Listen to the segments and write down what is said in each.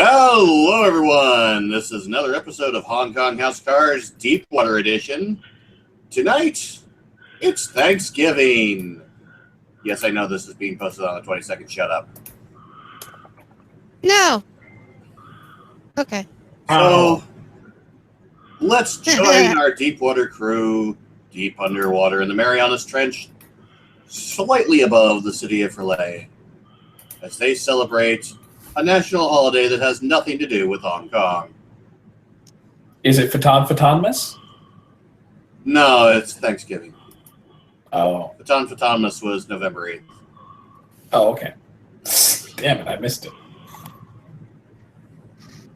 Hello, everyone. This is another episode of Hong Kong House Cars Deepwater Edition. Tonight, it's Thanksgiving. Yes, I know this is being posted on the 22nd. Shut up. No. Okay. So, let's join our Deepwater crew deep underwater in the Marianas Trench, slightly above the city of Philae, as they celebrate a national holiday that has nothing to do with Hong Kong. Is it Fatanmas? No, it's Thanksgiving. Oh. Fatanmas was November 8th. Oh, okay. Damn it, I missed it.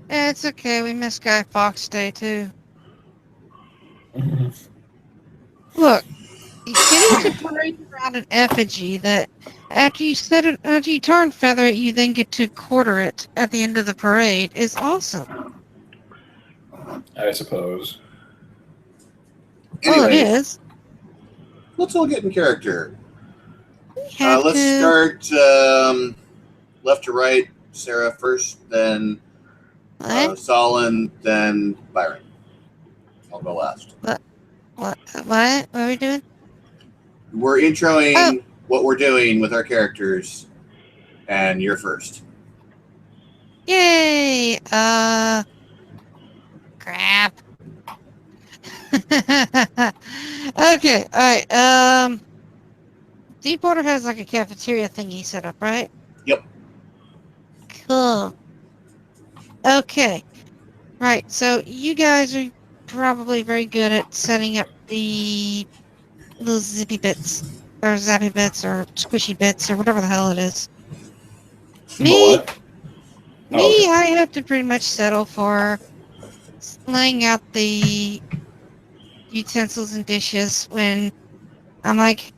It's okay. We missed Guy Fawkes Day, too. Look, you get into parade around an effigy that after you turn feather it, you then get to quarter it at the end of the parade is awesome. I suppose. Well, it Anyway, is. let's all get in character. Have Let's to. start left to right. Sarah first, then What? Solon, then Byron. I'll go last. What are we doing? We're introing Oh. what we're doing with our characters, and you're first. Yay! Crap. Okay, alright, Deepwater has like a cafeteria thingy set up, right? Yep. Cool. Okay. Right, so you guys are probably very good at setting up the little zippy bits, or zappy bits, or squishy bits, or whatever the hell it is. Me, What? me, okay. I have to pretty much settle for laying out the utensils and dishes when I'm like,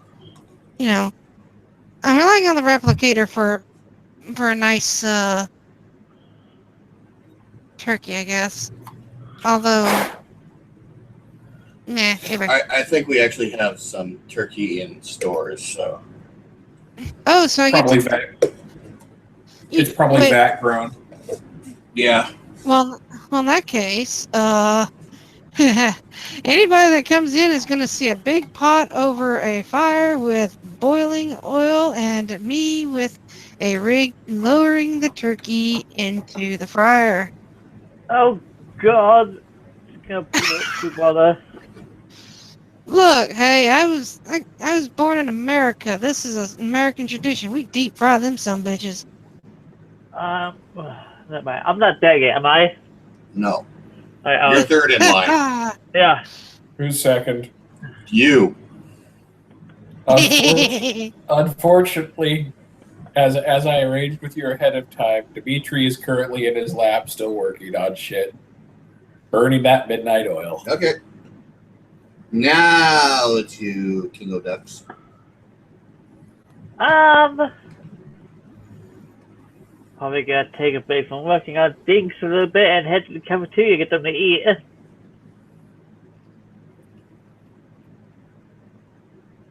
I'm relying on the replicator for a nice turkey, I guess. Although, anyway. I think we actually have some turkey in stores, so. Oh, so I get Probably to... vat. It's probably wait, vat grown. Yeah. Well, in that case, anybody that comes in is going to see a big pot over a fire with boiling oil and me with a rig lowering the turkey into the fryer. Oh God! Can't bother. Look, hey, I was born in America. This is an American tradition. We deep fry them sumbitches. Never mind. I'm not dead yet, am I? No. I You're third in line. yeah. Who's second? You. Unfortunately, as I arranged with you ahead of time, Dimitri is currently in his lab still working on shit. Burning that midnight oil. Okay. Now to King of Ducks. Probably gonna take a break from working on things for a little bit and head to the cafeteria to get them to eat.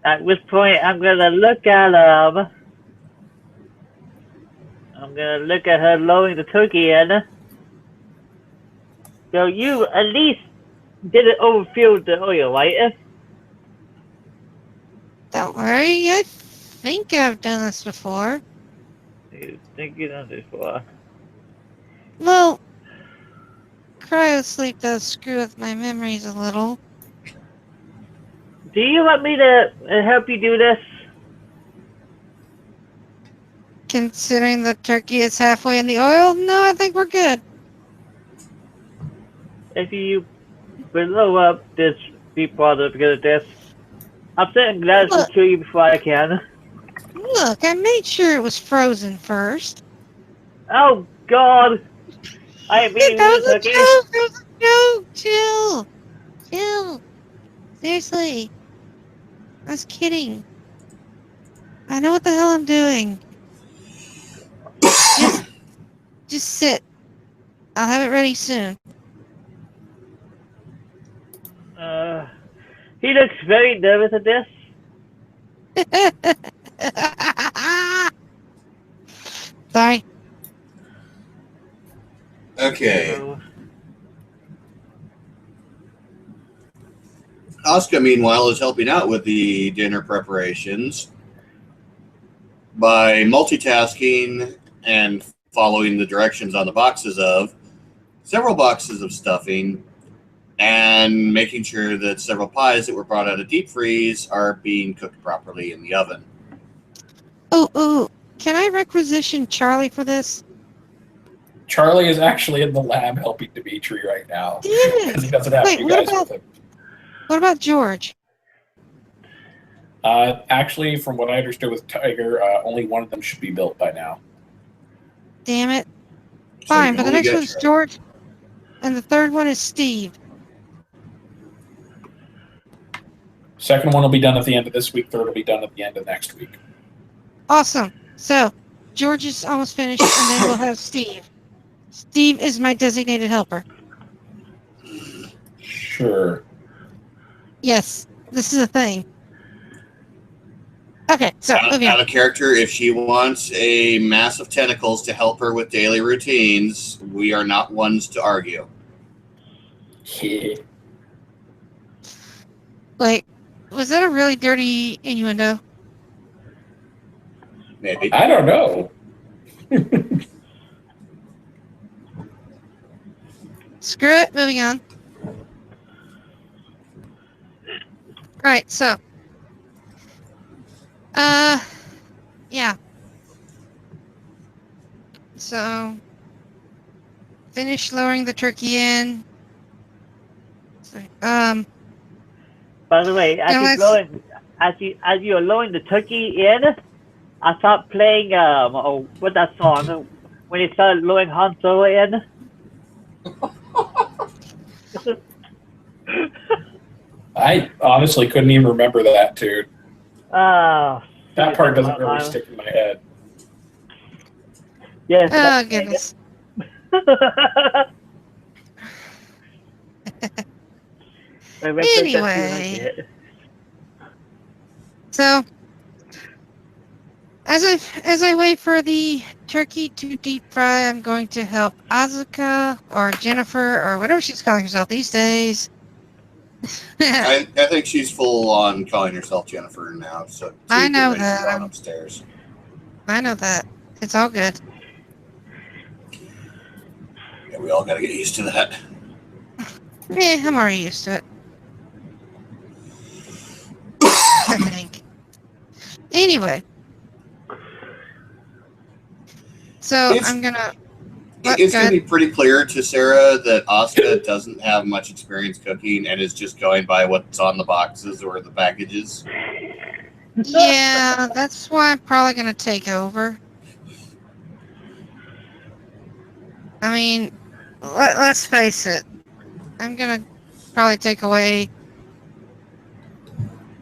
At which point, I'm gonna look at I'm gonna look at her lowering the turkey in. So you at least didn't overfill the oil, right? Don't worry, I think I've done this before. You think you done this before? Well, cryosleep does screw with my memories a little. Do you want me to help you do this? Considering the turkey is halfway in the oil, no, I think we're good. If you blow up this deep water because of this, I'm certainly glad to kill you before I can. Look, I made sure it was frozen first. Oh God! I ain't meaning That was a turkey. joke! That was a joke! Chill! Chill! Seriously. I was kidding. I know what the hell I'm doing. Just sit. I'll have it ready soon. He looks very nervous at this. Sorry. Okay. So, Asuka, meanwhile, is helping out with the dinner preparations by multitasking and following the directions on the boxes of several boxes of stuffing and making sure that several pies that were brought out of deep freeze are being cooked properly in the oven. Oh, can I requisition Charlie for this? Charlie is actually in the lab helping Dimitri right now Damn because he it! doesn't have Wait, you what guys about- with him. What about George? Actually, from what I understood with Tiger, only one of them should be built by now. Damn it. So Fine, you but the only next get one's Charlie. George, and the third one is Steve. Second one will be done at the end of this week. Third will be done at the end of next week. Awesome. So, George is almost finished, and then we'll have Steve. Steve is my designated helper. Sure. Yes, this is a thing. Okay, so moving Out on. of character, if she wants a mass of tentacles to help her with daily routines, we are not ones to argue. Yeah. Wait, was that a really dirty innuendo? Maybe. I don't know. Screw it, moving on. Right, so. Yeah. So, finish lowering the turkey in. So, by the way, Now let's- as you're lowering the turkey in, I stopped playing what's that song when you started lowering Han Solo in. I honestly couldn't even remember that, dude. Ah, That part doesn't really stick in my head. yes. oh, goodness. Anyway. So, as I wait for the turkey to deep fry, I'm going to help Asuka or Jennifer or whatever she's calling herself these days. I think she's full on calling herself Jennifer now. So I know she's that. gone upstairs. I know that. It's all good. Yeah, we all got to get used to that. I'm already used to it. I think. Anyway. So It's- I'm gonna. It's going to be pretty clear to Sarah that Asuka doesn't have much experience cooking and is just going by what's on the boxes or the packages. Yeah, that's why I'm probably gonna take over. I mean, let's face it. I'm gonna probably take away.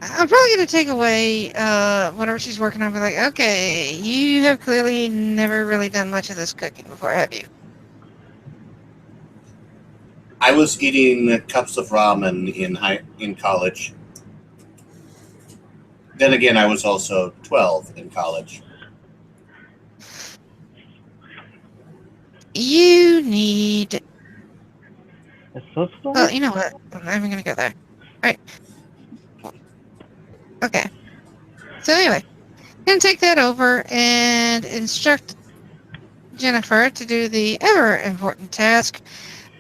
I'm probably gonna take away whatever she's working on. Be like, okay, you have clearly never really done much of this cooking before, have you? I was eating cups of ramen in college. Then again, I was also 12 in college. You need. It's so slow. Well, you know what? I'm not even gonna go there. Alright. Okay. So anyway, gonna take that over and instruct Jennifer to do the ever important task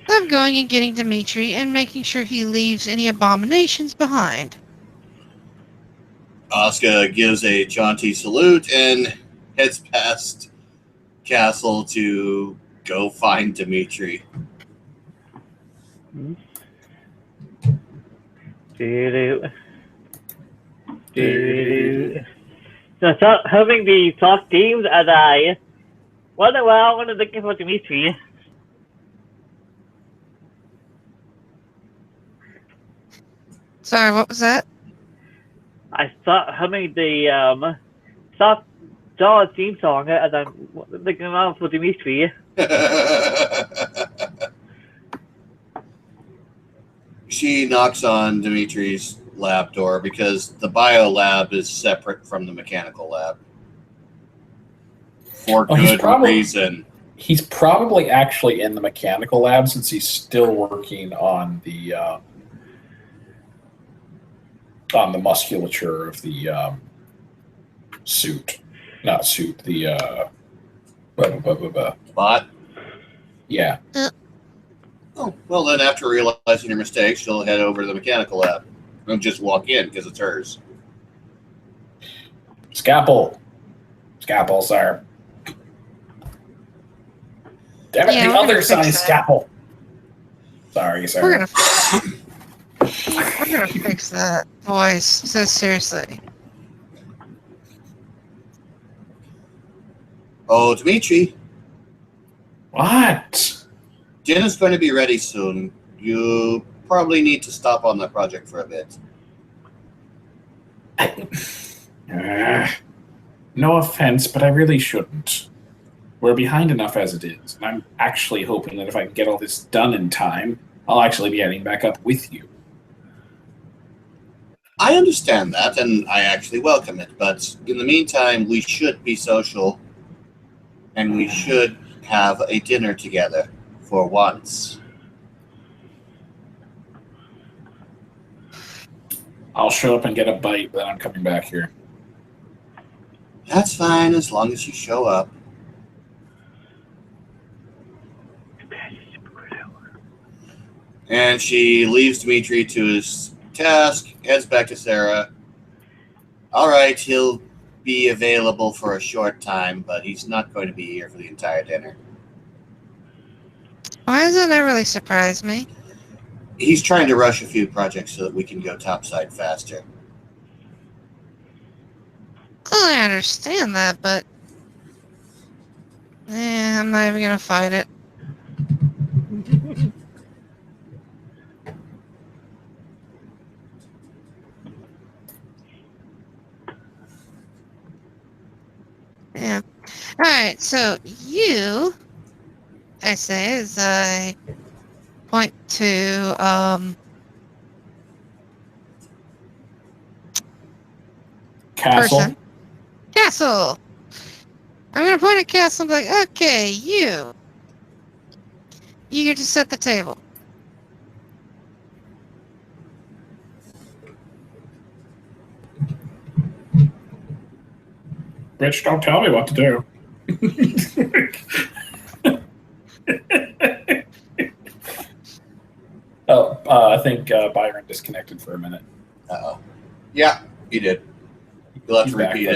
of going and getting Dimitri and making sure he leaves any abominations behind. Asuka gives a jaunty salute and heads past Castle to go find Dimitri. So having the talk teams and I wonder I wanted looking for Dimitri. Sorry, what was that? I start humming the soft jaw theme song as I'm looking around for Dimitri. She knocks on Dimitri's lab door because the bio lab is separate from the mechanical lab. For Oh, good reason. He's probably actually in the mechanical lab since he's still working on the musculature of the suit. Not suit, the Bot. yeah. Oh, well then after realizing your mistake, she'll head over to the mechanical lab. Don't just walk in because it's hers. Scalpel, sir. Damn it, Yeah, the we're other gonna fix side that. scalpel. Sorry, sir. We're gonna fix that voice. So seriously. Oh, Dimitri, What? dinner's going to be ready soon. You probably need to stop on that project for a bit. No offense, but I really shouldn't. We're behind enough as it is, and I'm actually hoping that if I can get all this done in time, I'll actually be heading back up with you. I understand that, and I actually welcome it, but in the meantime, we should be social, and we should have a dinner together for once. I'll show up and get a bite, then I'm coming back here. That's fine, as long as you show up. And she leaves Dimitri to his task, heads back to Sarah. All right, he'll be available for a short time, but he's not going to be here for the entire dinner. Why doesn't that really surprise me? He's trying to rush a few projects so that we can go topside faster. Well, I understand that, but I'm not even gonna fight it. Yeah. All right. So you, I say, as I point to Castle? person. Castle. I'm gonna point at Castle and be like, okay, you get to set the table. Rich, don't tell me what to do. I think Byron disconnected for a minute. Uh-oh. Yeah, he did. You'll have He's to back, repeat though.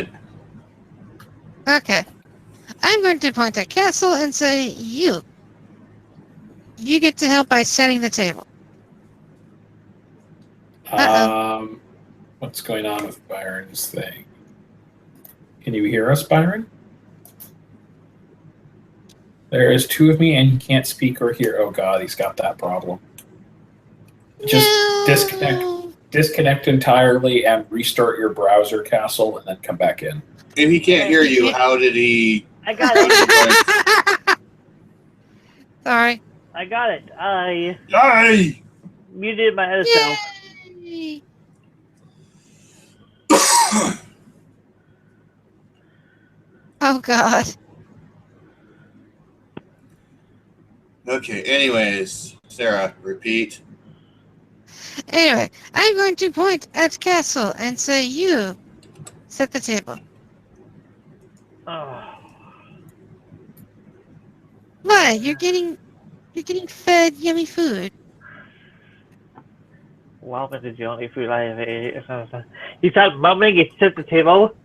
it. Okay. I'm going to point at Castle and say, you get to help by setting the table. What's going on with Byron's thing? Can you hear us, Byron? There is two of me, and he can't speak or hear. Oh God, he's got that problem. Just disconnect entirely and restart your browser, Castle, and then come back in. If he can't hear you, how did he... I got it. Sorry. I got it. I Yay! muted my other self. Yay! Oh God. Okay, anyways, Sarah, repeat. Anyway, I'm going to point at Castle and say, you set the table. Oh. What? You're getting fed yummy food. Wow, this is the only food I have eaten. He started mumbling, he set the table.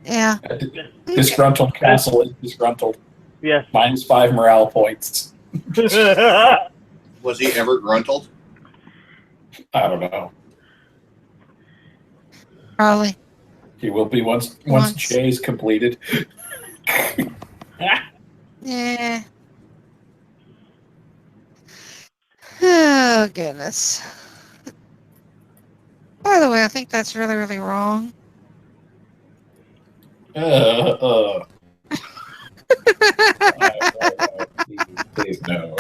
Yeah. Disgruntled Castle is disgruntled. Yes. -5 morale points. Was he ever gruntled? I don't know. Probably. He will be once Jay's completed. Yeah. Oh, goodness. By the way, I think that's really, really wrong. Please no.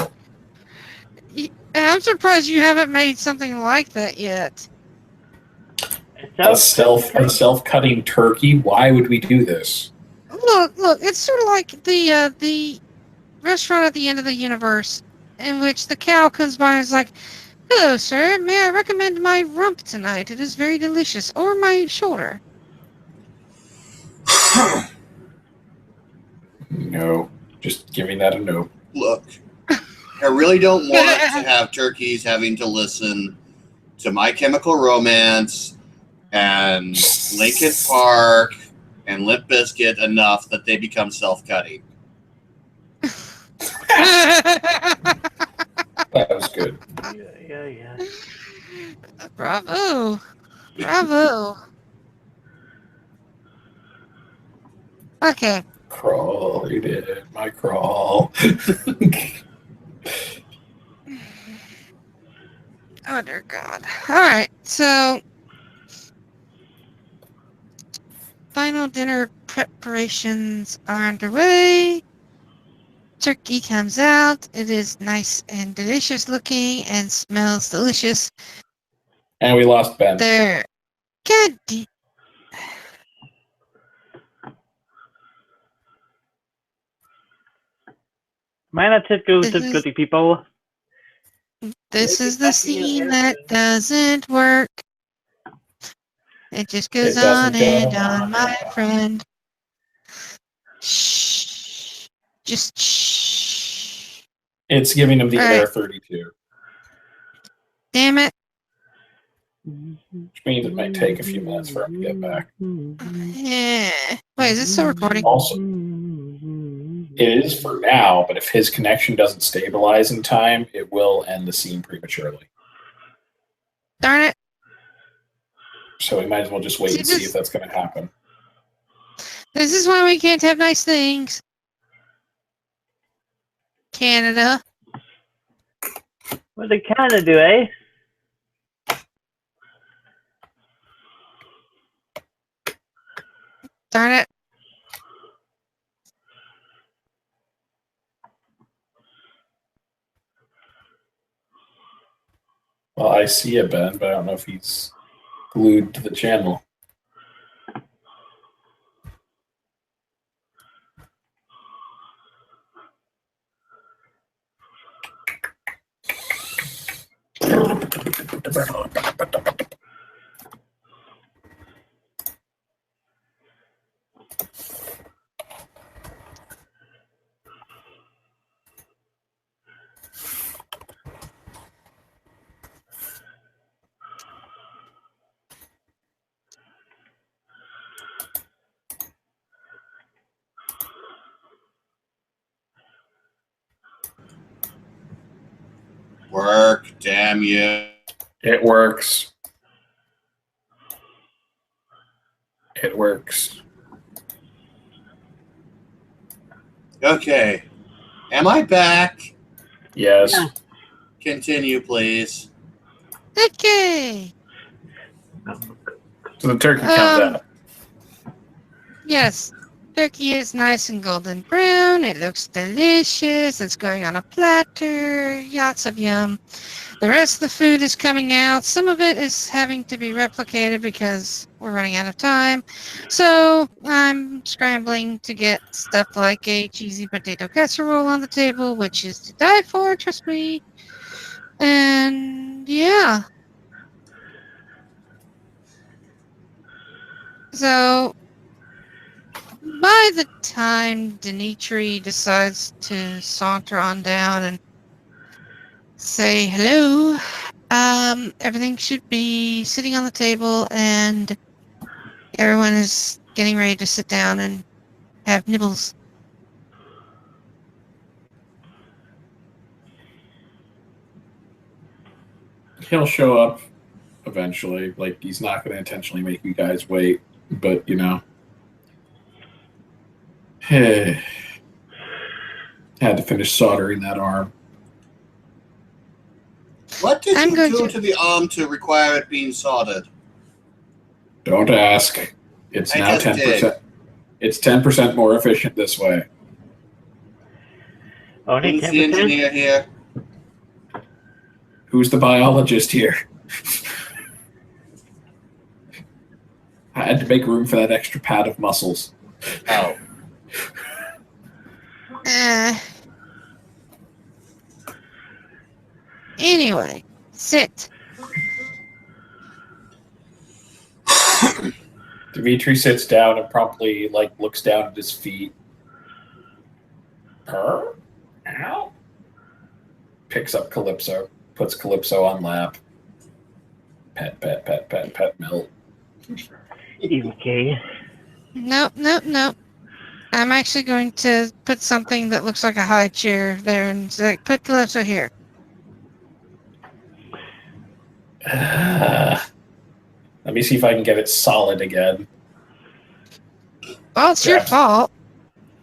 I'm surprised you haven't made something like that yet. a self-cutting turkey. Why would we do this? Look, it's sort of like the restaurant at the end of the universe, in which the cow comes by and is like, "Hello, sir. May I recommend my rump tonight? It is very delicious. Or my shoulder." No, just giving that a no. Look, I really don't want to have turkeys having to listen to My Chemical Romance and Linkin Park and Limp Bizkit enough that they become self-cutting. That was good. Yeah. Bravo. Okay. Crawl, you did it. My crawl. Oh, dear God. Alright, so final dinner preparations are underway. Turkey comes out. It is nice and delicious looking and smells delicious. And we lost Ben. There. God damn. Man, let's go to goody people. This is the scene that doesn't work. It just goes on and on, my friend. Shh. Just shh. It's giving him the All Air right. 32, Damn it. which means it might take a few minutes for him to get back. Yeah. Wait, is this still recording? Also, it is for now, but if his connection doesn't stabilize in time, it will end the scene prematurely. Darn it. So we might as well just wait and see if that's going to happen. This is why we can't have nice things. Canada. What did Canada do, eh? Darn it. Well, I see a Ben, but I don't know if he's glued to the channel. Work, damn you. It works. It works. Okay. Am I back? Yes. Yeah. Continue, please. Okay. So the turkey comes out. Yes. Turkey is nice and golden brown. It looks delicious. It's going on a platter. Lots of yum. The rest of the food is coming out. Some of it is having to be replicated because we're running out of time. So I'm scrambling to get stuff like a cheesy potato casserole on the table, which is to die for, trust me. And yeah. So by the time Dimitri decides to saunter on down and say hello, everything should be sitting on the table and everyone is getting ready to sit down and have nibbles. He'll show up eventually. Like, he's not going to intentionally make you guys wait, but, you know. Had to finish soldering that arm. What did I'm you going do to- to the arm to require it being soldered? Don't ask. It's I now just 10%. did. It's 10% more efficient this way. Only Who's the 10%? engineer here? Who's the biologist here? I had to make room for that extra pad of muscles. Oh. Anyway, sit. Dimitri sits down and promptly looks down at his feet. Purr? Ow? Picks up Calypso, puts Calypso on lap. Pet, pet, pet, pet, pet, melt. Okay. Nope. I'm actually going to put something that looks like a high chair there and say, put Calypso here. Let me see if I can get it solid again. Well, it's your Yeah. fault.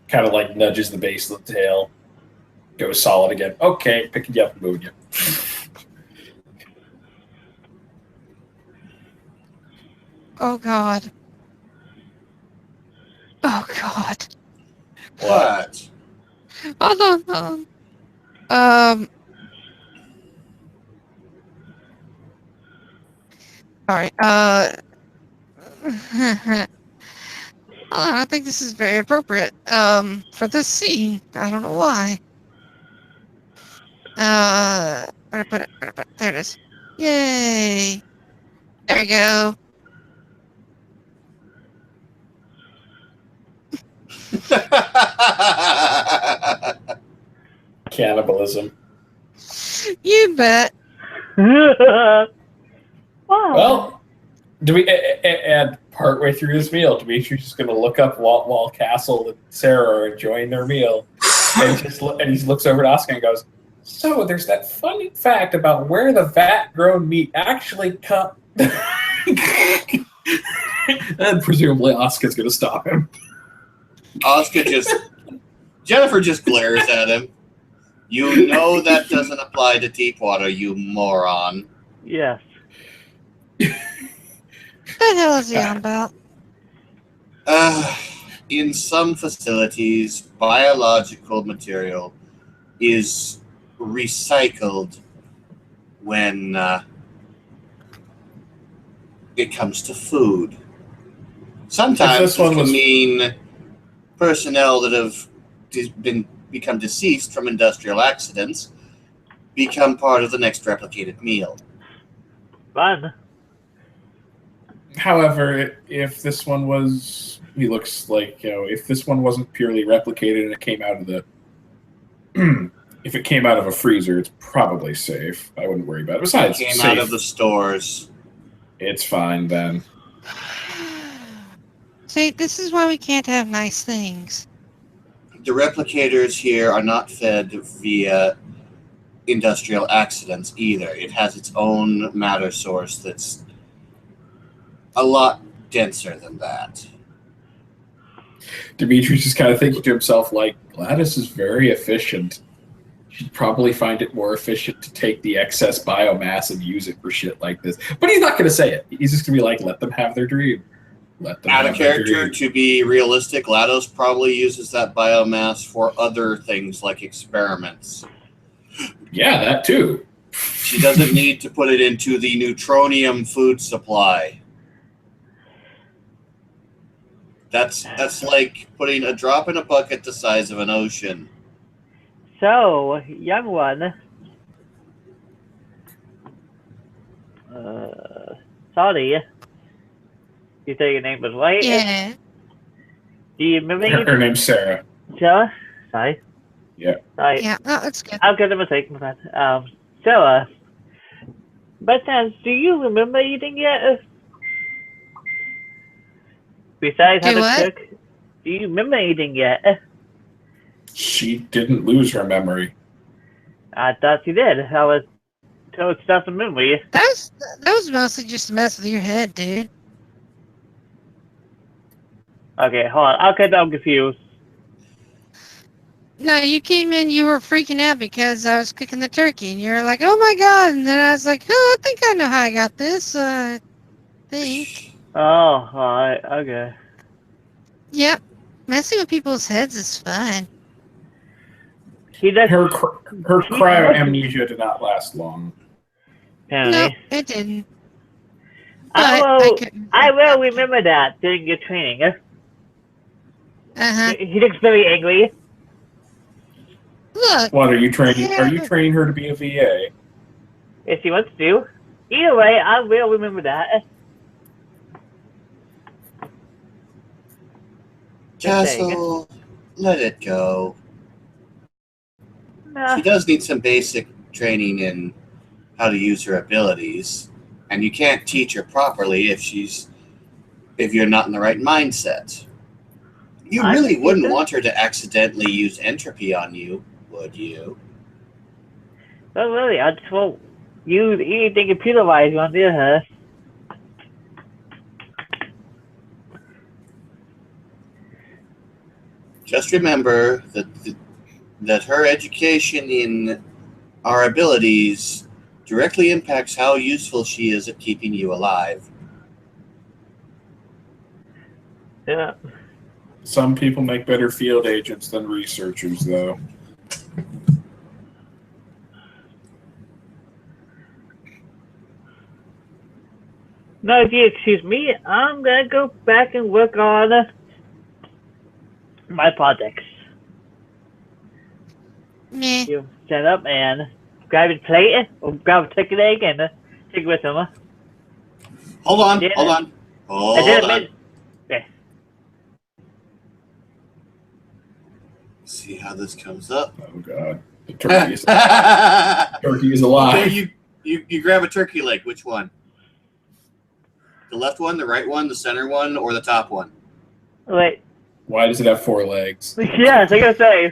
Kind of nudges the base of the tail. Goes solid again. Okay, picking you up and moving you. Oh, God. Oh, God. What? Hold on. Sorry. I don't think this is very appropriate. For this scene. I don't know why. Where to put it? There it is. Yay. There we go. Cannibalism. You bet. Wow. Well, and partway through this meal, Dimitri's just going to look up while Castle and Sarah are enjoying their meal, and he looks over at Oscar and goes, "So there's that funny fact about where the vat-grown meat actually comes." And presumably Oscar's going to stop him. Jennifer just glares at him. You know that doesn't apply to Deepwater, you moron. Yes. What the hell is he on about? In some facilities, biological material is recycled when it comes to food. Sometimes it can mean personnel that have become deceased from industrial accidents become part of the next replicated meal. Fun. However, if this one was, if this one wasn't purely replicated and it came out of the, if it came out of a freezer, it's probably safe. I wouldn't worry about it. Besides, It came safe, out of the stores. it's fine then. See, this is why we can't have nice things. The replicators here are not fed via industrial accidents either. It has its own matter source that's a lot denser than that. Dimitri's just kind of thinking to himself, Gladys is very efficient. She'd probably find it more efficient to take the excess biomass and use it for shit like this. But he's not going to say it. He's just going to be let them have their dream. Let them Out have of their character, dream. to be realistic, GLaDOS probably uses that biomass for other things like experiments. Yeah, that too. She doesn't need to put it into the neutronium food supply. That's like putting a drop in a bucket the size of an ocean. So, young one. Sorry. You say your name was right? Yeah. Do you remember Her name's Sarah. Sarah? Sorry. Yeah. Sorry. Yeah, no, that's good. I'll get a mistake, my friend. Sarah. But do you remember eating yet? Besides how Do to what? cook, do you remember eating yet? She didn't lose her memory. I thought you did. I was told stuff in memory. That was mostly just a mess with your head, dude. Okay, hold on. I'll get I'm confused. No, you came in, you were freaking out because I was cooking the turkey, and you were like, oh my god, and then I was like, oh, I think I know how I got this, I think. Oh, alright, okay. Yep, messing with people's heads is fun. He does Her cryo amnesia did not last long. No, apparently. it didn't. I will remember that during your training. Uh-huh. He looks very angry. Look, What are you training? Yeah. Are you training her to be a VA? If he wants to. Either way, I will remember that. Castle, let it go. Nah, She does need some basic training in how to use her abilities, and you can't teach her properly if you're not in the right mindset. You I really can wouldn't teach her. want her to accidentally use entropy on you, would you? Not really. I just won't use anything computer-wise on her. Just remember that her education in our abilities directly impacts how useful she is at keeping you alive. Yeah. Some people make better field agents than researchers, though. No, if you excuse me, I'm gonna go back and work on my projects. meh. You set up and grab a plate or grab a chicken egg and take it with him. Hold on, Yeah. hold on, And hold then on. okay. See how this comes up. Oh God, the turkey is turkey is alive. Okay, you grab a turkey leg. Which one? The left one, the right one, the center one, or the top one? Wait. Why does it have 4 legs? Yes, I gotta say.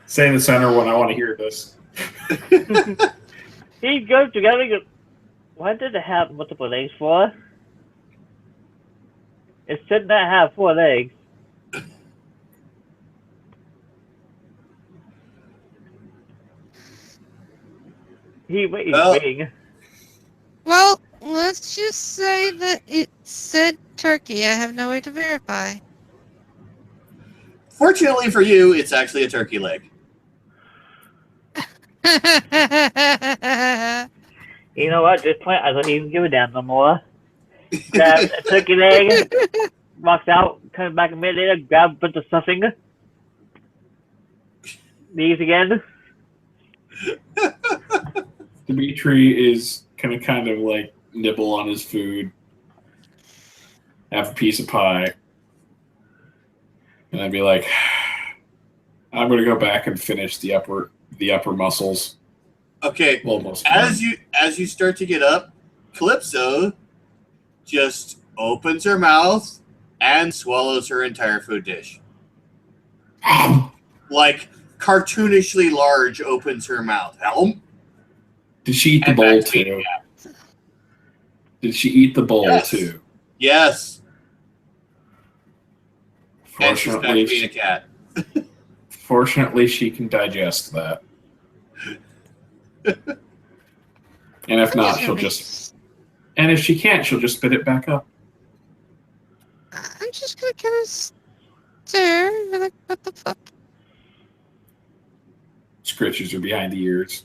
Say the center one. I want to hear this. He goes together. Why did it have multiple legs for? It should not have 4 legs. He's waiting. Well, let's just say that it said turkey. I have no way to verify. Fortunately for you, it's actually a turkey leg. You know what? At this point, I don't even give a damn no more. Grab a turkey leg, walks out, comes back a minute later, grab a bunch of stuffing. Leaves again. Dimitri is gonna kind of like nibble on his food, have a piece of pie, and I'd be like, "I'm gonna go back and finish the upper muscles." Okay, Almost. as you start to get up, Calypso just opens her mouth and swallows her entire food dish. Like cartoonishly large opens her mouth. Did she eat the And bowl back to eating too? Did she eat the bowl Yes. too? Yes. And she's back to Fortunately, being a cat. fortunately, she can digest that. And if not, she'll just. And if she can't, she'll just spit it back up. I'm just gonna kind of stare and be like, what the fuck? Scritches are behind the ears.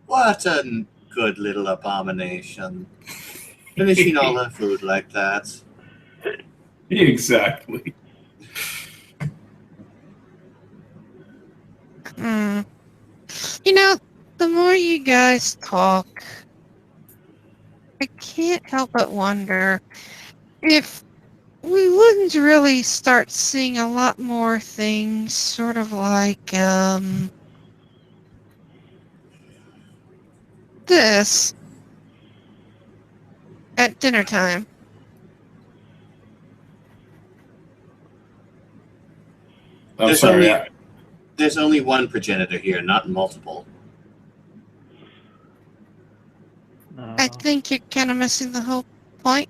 What a good little abomination. Finishing all her food like that. Exactly. Hmm. You know, the more you guys talk, I can't help but wonder if we wouldn't really start seeing a lot more things sort of like, this at dinner time. I'm There's sorry. only- There's only one progenitor here, not multiple. No. I think you're kind of missing the whole point.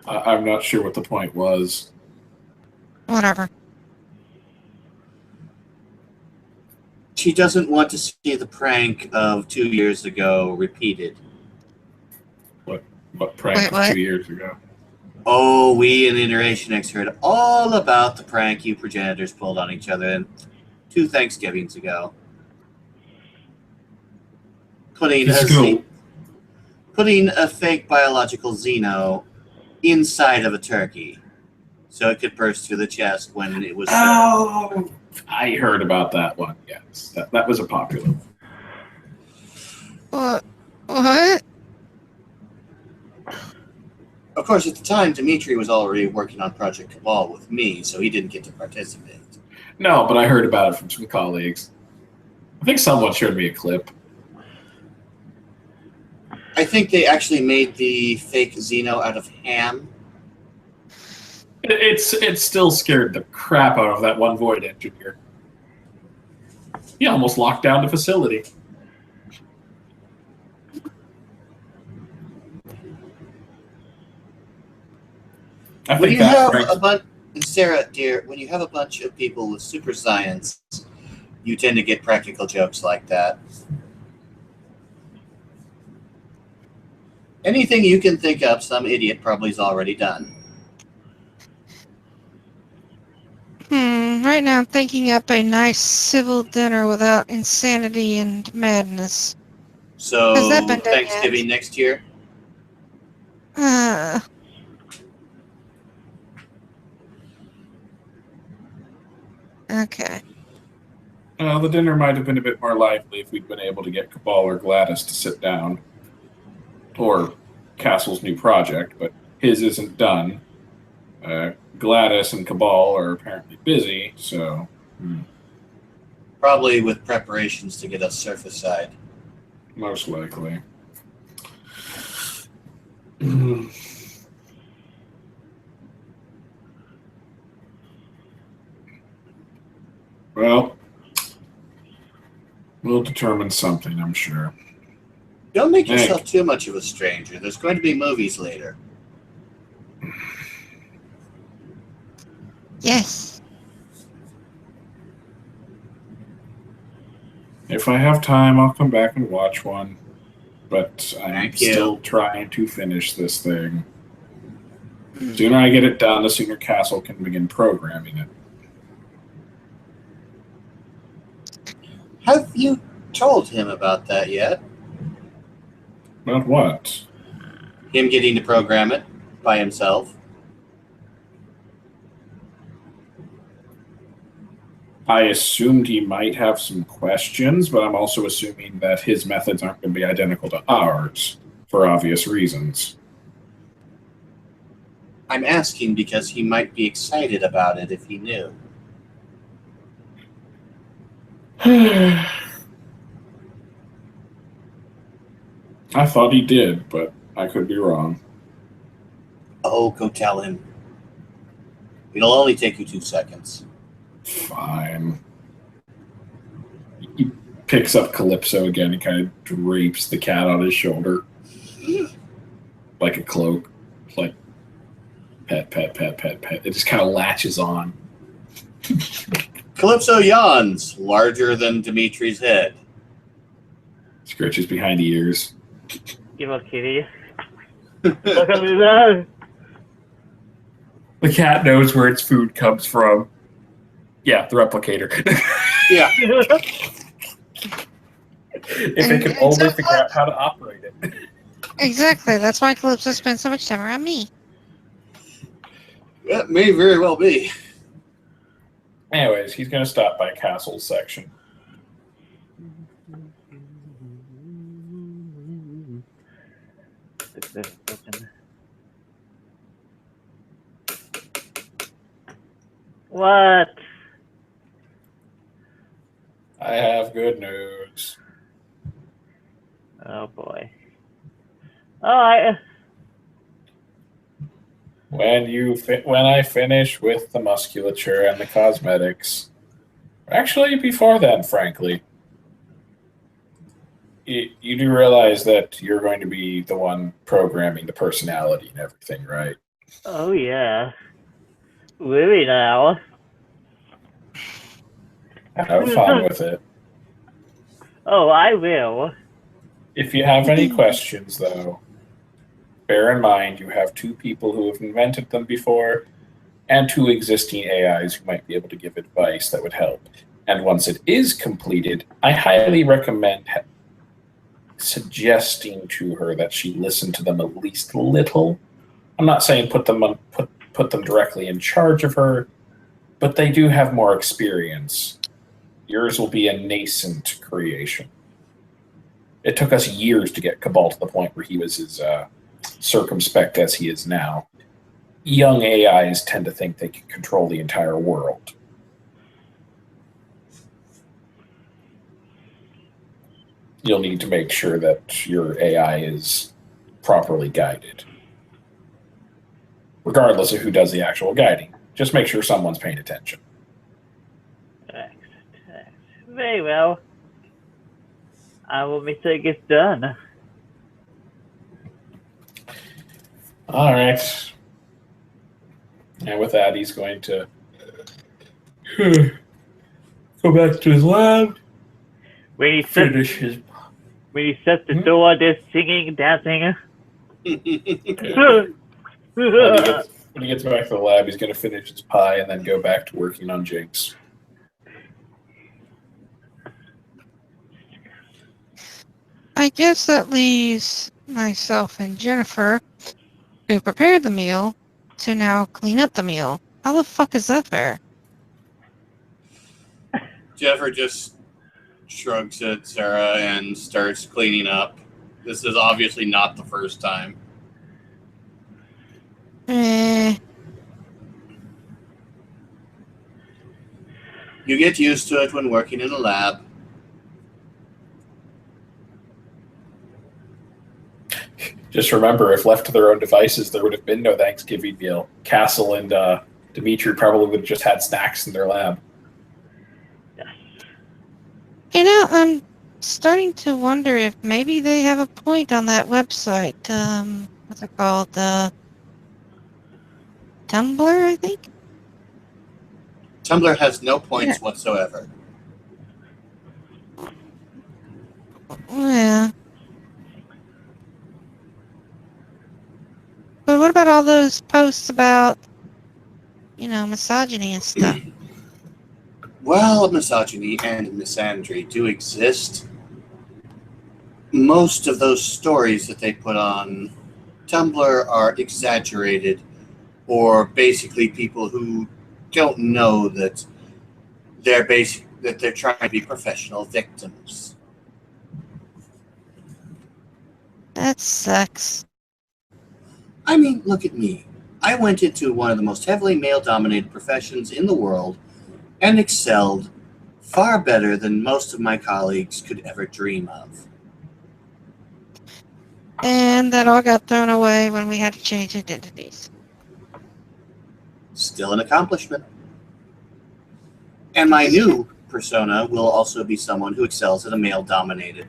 I'm not sure what the point was. Whatever. She doesn't want to see the prank of 2 years ago repeated. What prank Wait, was what? 2 years ago? Oh, we in Iteration X heard all about the prank you progenitors pulled on each other 2 Thanksgivings ago. putting a fake biological xeno inside of a turkey, so it could burst through the chest when it was. Oh, I heard about that one. Yes, that was a popular one. What? Of course, at the time, Dimitri was already working on Project Cabal with me, so he didn't get to participate. No, but I heard about it from some colleagues. I think someone showed me a clip. I think they actually made the fake xeno out of ham. It still scared the crap out of that one Void engineer. He almost locked down the facility. When you have a bunch, Sarah, dear, when you have a bunch of people with super science, you tend to get practical jokes like that. Anything you can think of, some idiot probably's already done. Right now I'm thinking up a nice civil dinner without insanity and madness. So, Has that been done Thanksgiving next year? Okay. The dinner might have been a bit more lively if we'd been able to get Cabal or Gladys to sit down. Or Castle's new project, but his isn't done. Gladys and Cabal are apparently busy, so... Probably with preparations to get us surface side. Most likely. Well, we'll determine something, I'm sure. Don't make yourself too much of a stranger. There's going to be movies later. Yes. If I have time, I'll come back and watch one. But I'm Thank you. still trying to finish this thing. The sooner I get it done, the sooner Castle can begin programming it. Have you told him about that yet? About what? Him getting to program it by himself? I assumed he might have some questions, but I'm also assuming that his methods aren't going to be identical to ours, for obvious reasons. I'm asking because he might be excited about it if he knew. I thought he did, but I could be wrong. Oh, go tell him. It'll only take you 2 seconds. Fine. He picks up Calypso again and kind of drapes the cat on his shoulder. Like a cloak. Like, pet, pet, pet, pet, pet. It just kind of latches on. Calypso yawns, larger than Dimitri's head. Scratches behind the ears. Give a kitty. Look at me there. The cat knows where its food comes from. Yeah, the replicator. Yeah. If it can only figure out how to operate it. Exactly. That's why Calypso spends so much time around me. That may very well be. Anyways, he's going to stop by Castle's section. What? I have good news. Oh boy. Oh, When I finish with the musculature and the cosmetics, actually before then, frankly, you do realize that you're going to be the one programming the personality and everything, right? Oh yeah. Really now? Have fun with it. Oh, I will. If you have any questions, though, bear in mind you have 2 people who have invented them before and 2 existing AIs who might be able to give advice that would help. And once it is completed, I highly recommend suggesting to her that she listen to them at least a little. I'm not saying put them directly in charge of her, but they do have more experience. Yours will be a nascent creation. It took us years to get Cabal to the point where he was as circumspect as he is now. Young AIs tend to think they can control the entire world. You'll need to make sure that your AI is properly guided. Regardless of who does the actual guiding. Just make sure someone's paying attention. Excellent. Very well. I will make sure it gets done. All right. And with that, he's going to go back to his lab. When he Finish his... sets the door, there's singing, dancing. When he gets back to the lab, he's going to finish his pie and then go back to working on Jinx. I guess that leaves myself and Jennifer, who prepared the meal, to now clean up the meal. How the fuck is that fair? Jennifer just shrugs at Sarah and starts cleaning up. This is obviously not the first time. You get used to it when working in a lab. Just remember, if left to their own devices, there would have been no Thanksgiving meal. Castle and Dimitri probably would have just had snacks in their lab. You know, I'm starting to wonder if maybe they have a point on that website. What's it called? Tumblr, I think? Tumblr has no points whatsoever. Yeah. But what about all those posts about, misogyny and stuff? Well, misogyny and misandry do exist. Most of those stories that they put on Tumblr are exaggerated, or basically people who don't know that they're trying to be professional victims. That sucks. I mean, look at me. I went into one of the most heavily male-dominated professions in the world and excelled far better than most of my colleagues could ever dream of. And that all got thrown away when we had to change identities. Still an accomplishment. And my new persona will also be someone who excels in a male-dominated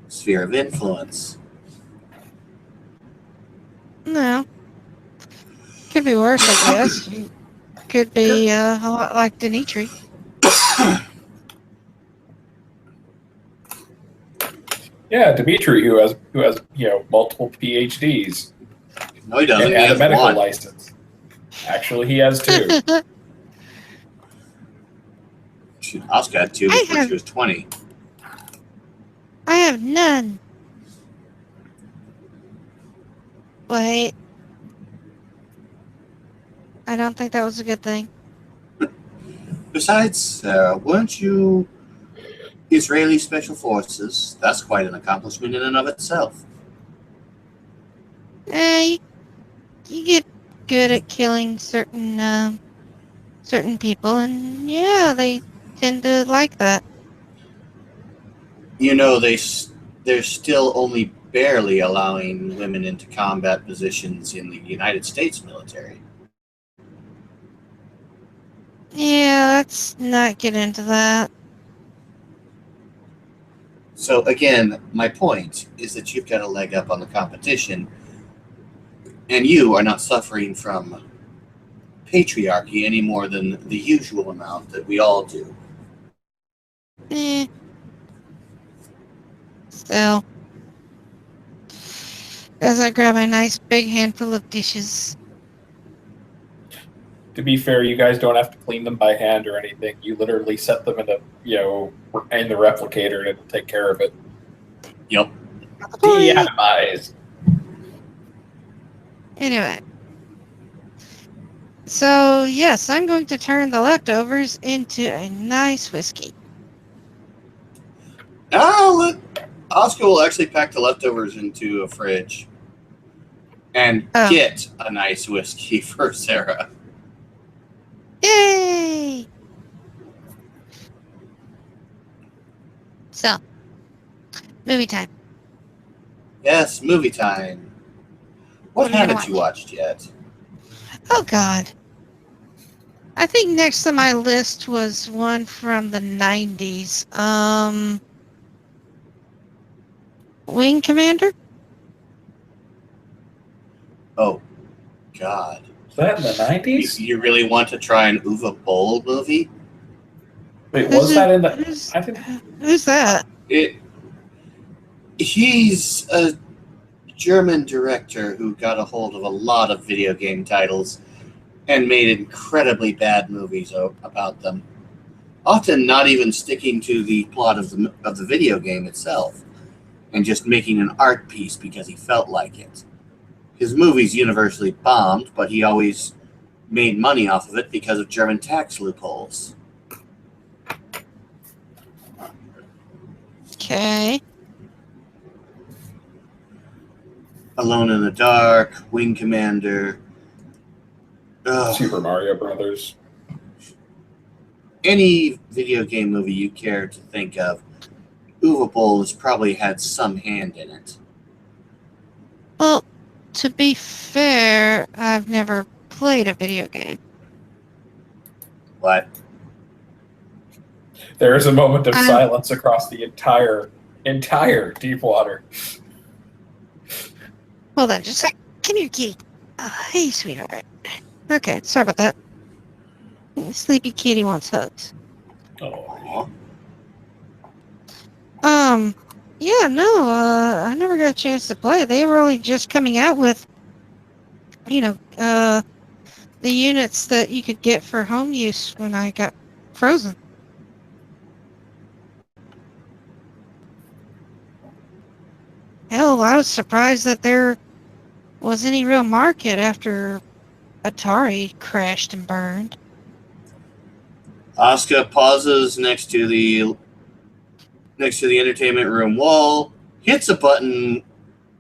sphere of influence. No. Could be worse, I guess. Could be a lot like Dimitri. Yeah, Dimitri, who has multiple PhDs. No, he doesn't. He And a has medical one. license. Actually, he has two. Shoot, Oscar had two before she was 20. I have none. Wait. I don't think that was a good thing. Besides, Sarah, weren't you Israeli Special Forces? That's quite an accomplishment in and of itself. You get good at killing certain people, and yeah, they tend to like that. You know, they're still only barely allowing women into combat positions in the United States military. Yeah, let's not get into that. So again, my point is that you've got a leg up on the competition, and you are not suffering from patriarchy any more than the usual amount that we all do. Still. As I grab a nice big handful of dishes. To be fair, you guys don't have to clean them by hand or anything. You literally set them in the replicator and it'll take care of it. Yep. De-atomized. Anyway. So, yes, I'm going to turn the leftovers into a nice whiskey. Oscar will actually pack the leftovers into a fridge and Oh. get a nice whiskey for Sarah. Yay! So, movie time. Yes, movie time. What What are you gonna haven't you watched yet? Oh, God. I think next on my list was one from the 90s. Wing Commander? Oh, God. Was that in the You, 90s? you really want to try an Uwe Boll movie? Wait, was that in the... Who's, I didn't... who's that? He's a German director who got a hold of a lot of video game titles and made incredibly bad movies about them. Often not even sticking to the plot of the video game itself, and just making an art piece because he felt like it. His movies universally bombed, but he always made money off of it because of German tax loopholes. Okay. Alone in the Dark, Wing Commander. Ugh. Super Mario Brothers. Any video game movie you care to think of, Uwe Boll has probably had some hand in it. Well, to be fair, I've never played a video game. What? There is a moment of I'm- silence across the entire Deepwater. Hold on, just a sec. Come here, kitty. Hey, sweetheart. Okay, sorry about that. Sleepy kitty wants hugs. Oh. Aw. Yeah, no, I never got a chance to play. They were only just coming out with, the units that you could get for home use when I got frozen. Hell, I was surprised that there was any real market after Atari crashed and burned. Asuka pauses next to the entertainment room wall, hits a button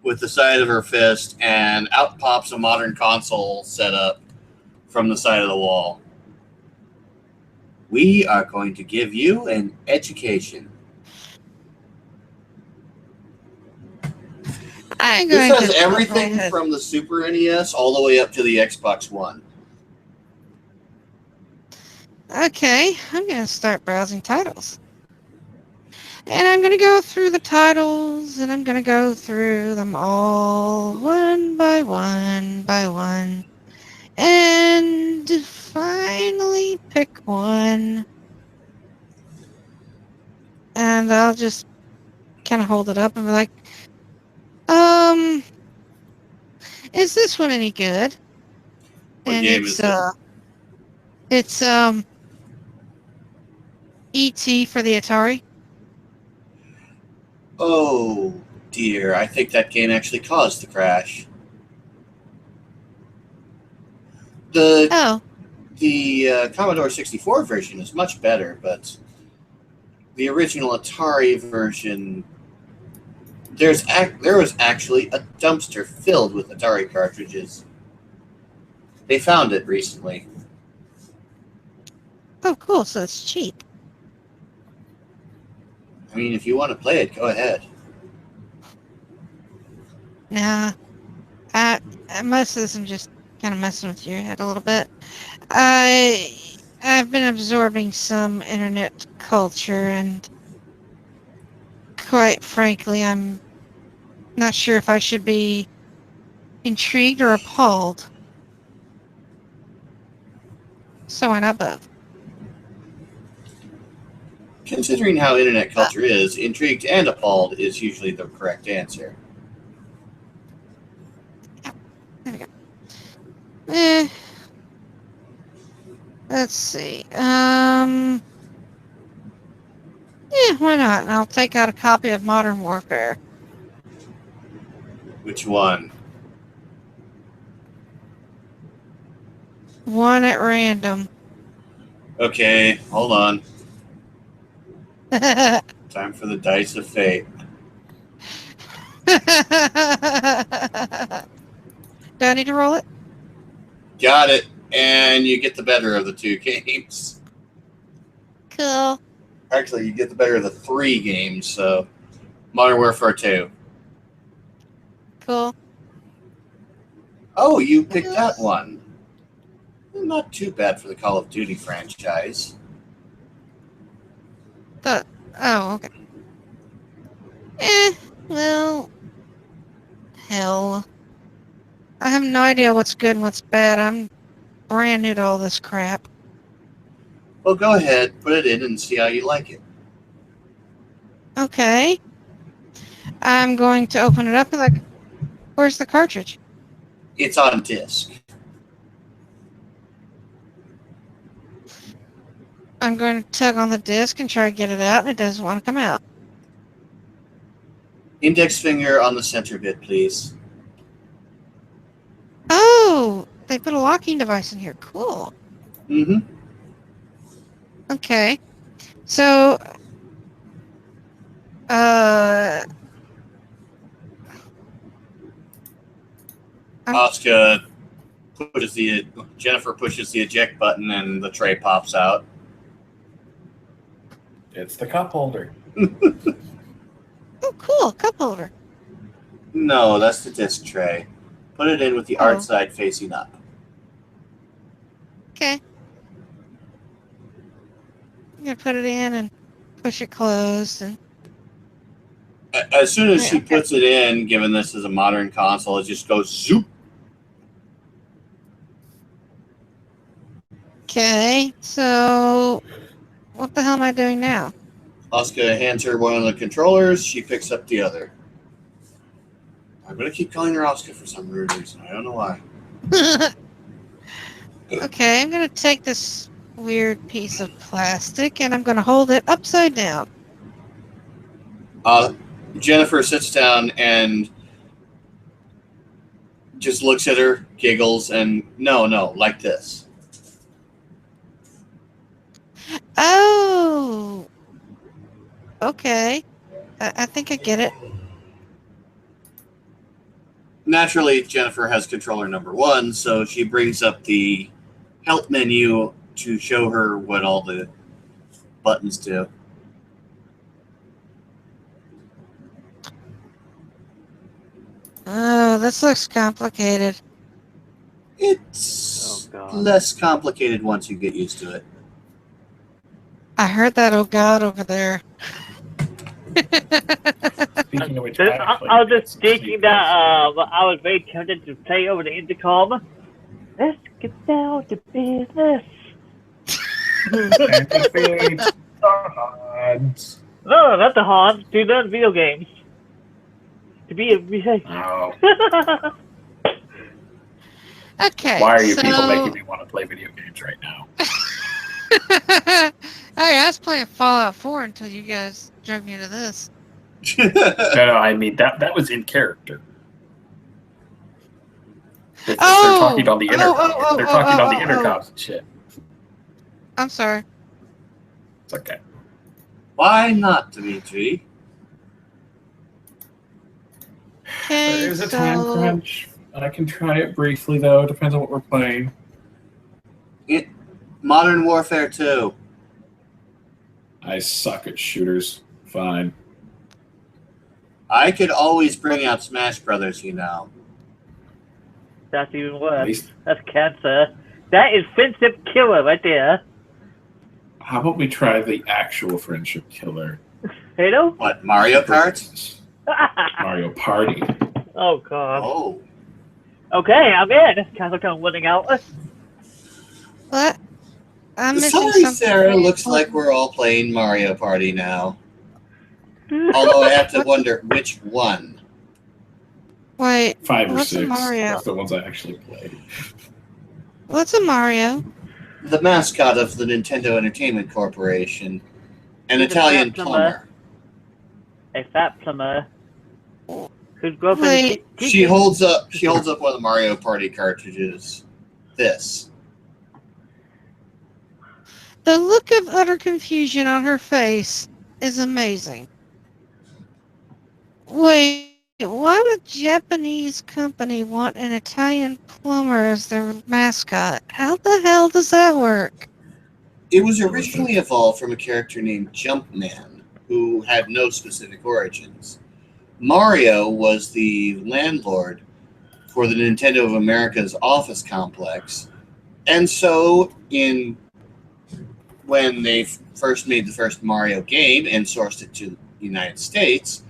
with the side of her fist, and out pops a modern console setup from the side of the wall. We are going to give you an education. I'm This going has to everything from the Super NES all the way up to the Xbox One. Okay, I'm going to start browsing titles. And I'm going to go through the titles, and I'm going to go through them all one by one, and finally pick one. And I'll just kind of hold it up and be like, is this one any good? What And game it's, is it? it's, E.T. for the Atari. Oh dear, I think that game actually caused the crash. The Commodore 64 version is much better, but the original Atari version, there was actually a dumpster filled with Atari cartridges. They found it recently. Oh, cool. So it's cheap. I mean, if you want to play it, go ahead. Nah. Most of this I'm just kind of messing with your head a little bit. I've been absorbing some internet culture, and quite frankly, I'm not sure if I should be intrigued or appalled. So why not both? Considering how internet culture is, intrigued and appalled is usually the correct answer. There we go. Let's see. Yeah, why not? I'll take out a copy of Modern Warfare. Which one? One at random. Okay, hold on. Time for the dice of fate. Do I need to roll it? Got it. And you get the better of the 2 games. Cool. Actually, you get the better of the 3 games, so Modern Warfare 2. Cool. Oh, you picked that one. Not too bad for the Call of Duty franchise. Oh, okay. Well, hell. I have no idea what's good and what's bad. I'm brand new to all this crap. Well, go ahead, put it in and see how you like it. Okay. I'm going to open it up and like, where's the cartridge? It's on disc. I'm going to tug on the disc and try to get it out, and it doesn't want to come out. Index finger on the center bit, please. Oh, they put a locking device in here. Cool. Mm-hmm. Okay. So, Oscar Jennifer pushes the eject button and the tray pops out. It's the cup holder. oh, cool. Cup holder. No, that's the disc tray. Put it in with the art side facing up. Okay. I'm going to put it in and push it closed. And As soon as she puts it in, given this is a modern console, it just goes zoop. okay, so what the hell am I doing now? Oscar hands her one of the controllers. She picks up the other. I'm going to keep calling her Oscar for some weird reason. I don't know why. Okay, I'm going to take this weird piece of plastic and I'm going to hold it upside down. Jennifer sits down and just looks at her, giggles, and no, like this. Oh! Okay. I think I get it. Naturally, Jennifer has controller number 1, so she brings up the help menu to show her what all the buttons do. Oh, this looks complicated. It's Oh, God. less complicated once you get used to it. I heard that, oh God, over there. Speaking of which, I was just thinking that I was very tempted to play over the intercom. Let's get down to business. No, not the Hans. To learn video games. To be a musician. Oh, Okay. why are you so... people making me want to play video games right now? Hey, I was playing Fallout 4 until you guys drug me to this. No, I mean that was in character. They're Oh! talking on the intercom. They're talking on the intercoms and shit. I'm sorry. It's okay. Why not, Dimitri? Okay, There is a time crunch. I can try it briefly though. Depends on what we're playing. Modern Warfare 2. I suck at shooters. Fine. I could always bring out Smash Brothers, you know. That's even At worse. least, That's cancer. That is friendship killer right there. how about we try the actual friendship killer? Halo? What, Mario Kart? Mario Party. Oh, God. Oh. Okay, I'm in. Cancer come winning out. What? I'm missing Sorry, something. Sarah. very Looks like important. we're all playing Mario Party now. Although I have to wonder which one. Wait, 5 or What's a 6. Mario? That's the ones I actually played. what's a Mario? The mascot of the Nintendo Entertainment Corporation. An He's a Italian fat plumber. plumber. A fat plumber. His girlfriend Wait. is teaching. She holds up one of the Mario Party cartridges. This. The look of utter confusion on her face is amazing. Wait, why would a Japanese company want an Italian plumber as their mascot? How the hell does that work? It was originally evolved from a character named Jumpman, who had no specific origins. Mario was the landlord for the Nintendo of America's office complex, and so when they first made the first Mario game and sourced it to the United States,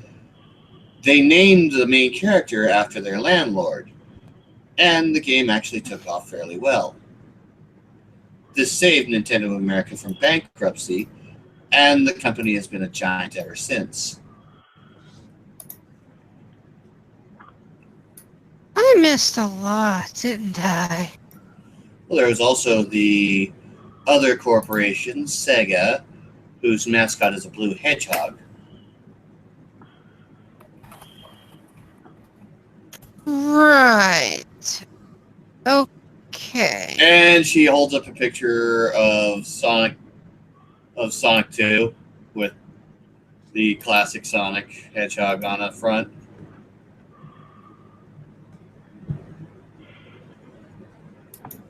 they named the main character after their landlord, and the game actually took off fairly well. This saved Nintendo of America from bankruptcy, and the company has been a giant ever since. I missed a lot, didn't I? Well, there was also the other corporation, Sega, whose mascot is a blue hedgehog. Right. Okay. And she holds up a picture of Sonic 2 with the classic Sonic hedgehog on the front.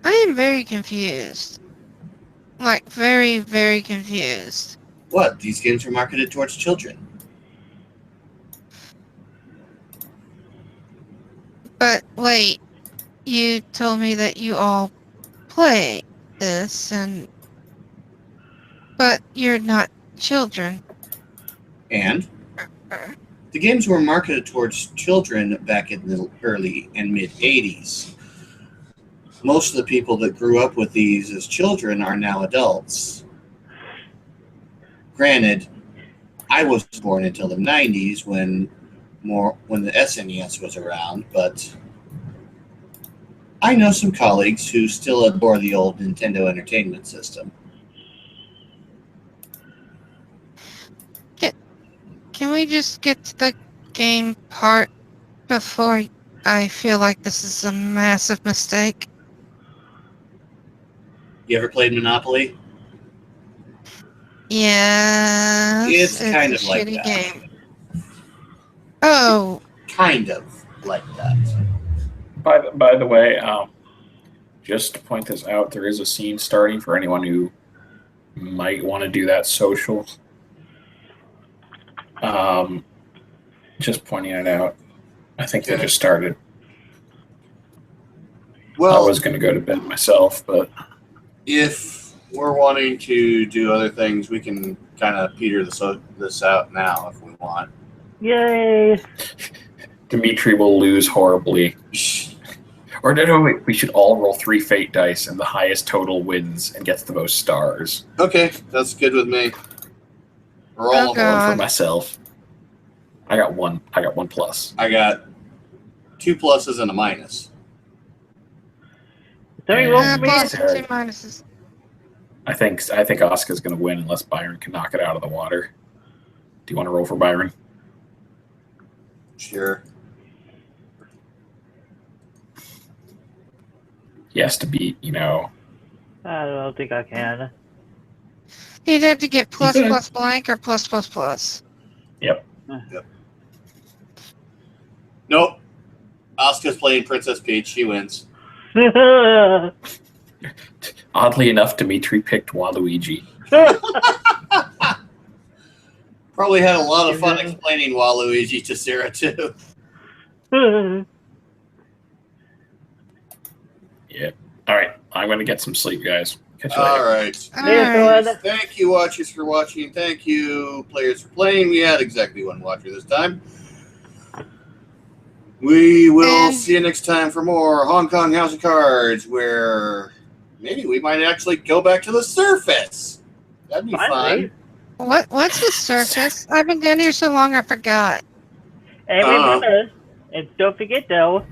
I am very confused. Like, very, very confused. What? These games are marketed towards children. But wait, you told me that you all play this, but you're not children. And the games were marketed towards children back in the early and mid 80s. Most of the people that grew up with these as children are now adults. Granted, I wasn't born until the 90s when the SNES was around, but I know some colleagues who still adore the old Nintendo Entertainment System. Can we just get to the game part before I feel like this is a massive mistake? You ever played Monopoly? Yes. It's kind a of like shitty that. game. Oh, Kind of like that. By the way, just to point this out, there is a scene starting for anyone who might want to do that social. Just pointing it out. I think they just started. I Well, was going to go to bed myself, but if we're wanting to do other things, we can kind of peter this out now if we want. Yay! Dimitri will lose horribly. Or no, wait, we should all roll 3 fate dice, and the highest total wins and gets the most stars. Okay, that's good with me. Roll. Oh, One God. for myself. I got one plus. I got 2 pluses and a minus. Sorry, Yeah. roll plus for me. and 2 minuses. I think Oscar's going to win unless Byron can knock it out of the water. Do you want to roll for Byron? Sure. He has to beat, I don't think I can. You'd have to get plus Okay. plus blank or plus plus plus. Nope. Asuka's playing Princess Peach. She wins. Oddly enough, Dimitri picked Waluigi. Probably had a lot of fun explaining Waluigi to Sarah, too. Yeah. All right. I'm going to get some sleep, guys. Catch you later. All right. Alright. Thank you, watchers, for watching. Thank you, players, for playing. We had exactly one watcher this time. We will And- see you next time for more Hong Kong House of Cards, where maybe we might actually go back to the surface. That'd be Finally. fun. What's the surface? I've been down here so long I forgot. And remember, and don't forget though,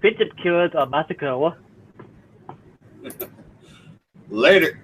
Bishop Killers are massacre. Later.